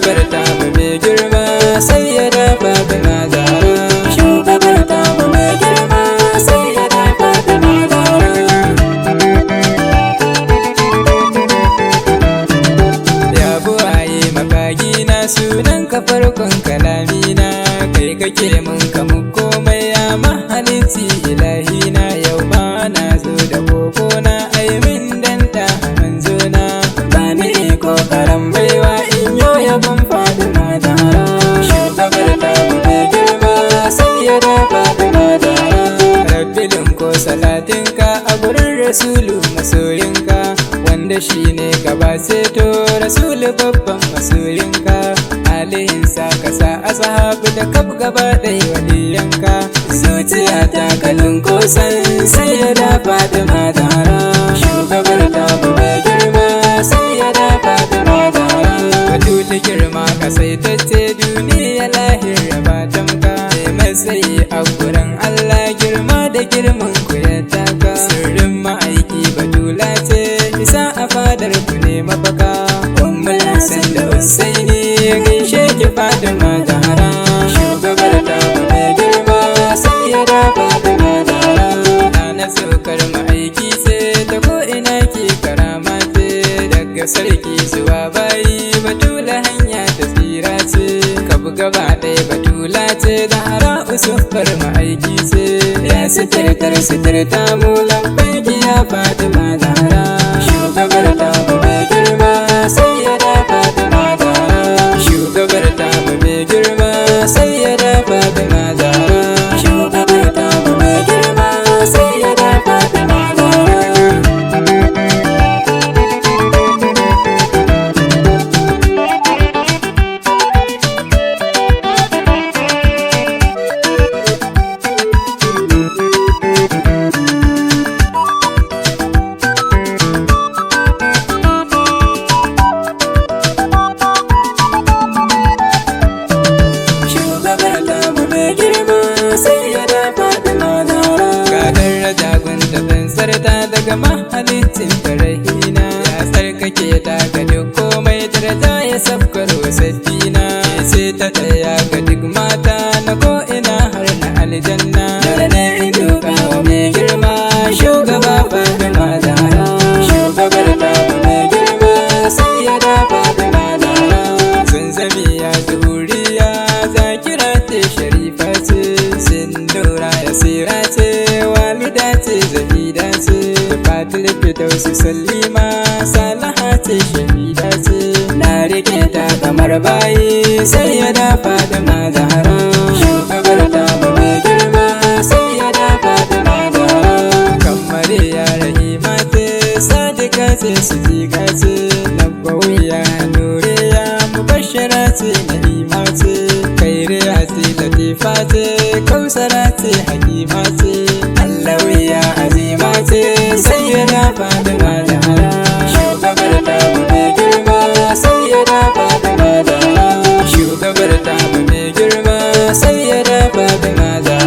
shugabar tamu mai girma sayyada Fatima Zahra. Shugabar tamu mai girma sayyada Fatima Zahra. Ya buwaye makagina sunan ka farkon kalamina, kai kake mun kamu komai ya mahalici ilahina. Yau ma na zo da kokona aimin danta manzona, ba ni iko karan baiwa in yo yabon Fatima Zahra. Shugabar tamu mai girma sayyada Fatima Zahra. Rabbilin ko salatinka a gurin rasulu masoyinka, wanda shine gaba seto rasulu babban masoyinka. Alihinsa kasa ashabu da kaf gaba ɗai waliyanka, zuciya ta kalin kosan sayyada Fatima Zahra. Shugabar tamu mai girma sayyada Fatima Zahra. Batuli girma kasaitacce duniya lahira ba tamka, mai matsayi a gurin Allah girma da girman ku ya taka. Sirrin ma'aiki batula ce isa a fadar ku ne mafaka, ummul Hassan da Husaini gaishe ki Fatima Zahra. Shugabar tamu mai girma sayyada Fatima Zahra. Na saukar ma'aiki ce ta ko ina ki karama ce, daga sarki zuwa bayi batula hanya ta tsira ce. Kabu gaba ɗaya batula ce Zahra usufar ma'aiki ce, ya sitirtar sitirta mu lambaiki ya Fatima Zahra. Shugabar tamu mai girma sayyada Fatima Zahra. Shugabar tamu mai girma sayyada Fatima Zahra. Shugabar tamu mai girma sayyada Fatima Zahra. Daga mahalicin tarahina ya tsarkake ta ga duk komai, daraja ya sabkar wasaddina. Sai ta ɗaya ga duk mata na ko'ina har na aljanna. Dole ne in duka wa mai girma shugaba Fatima Zahra. Shugabar tamu mai girma sayyada Fatima Zahra. Zanzami ya zuhuriya zakira ce sharifa ce, sindura ya sira ce walida ce zahida ce. Fatil Fidausi Sallima Salaha ce shahida ce, na rike ta kamar bayi sayyada Fatima Zahra. Shugabar tamu mai girma sayyada Fatima Zahra. Kammare ya rahima ce sadika ce siddiqa ce, nabawiyya nuriya mubashshara ce na'ima ce, khairiya ce latifa ce kausara ce hakima ce, allawiya azima ce sayyada Fatima Zahra. Shugabar tamu mai girma sayyada Fatima Zahra. Shugabar tamu mai girma sayyada Fatima Zahra.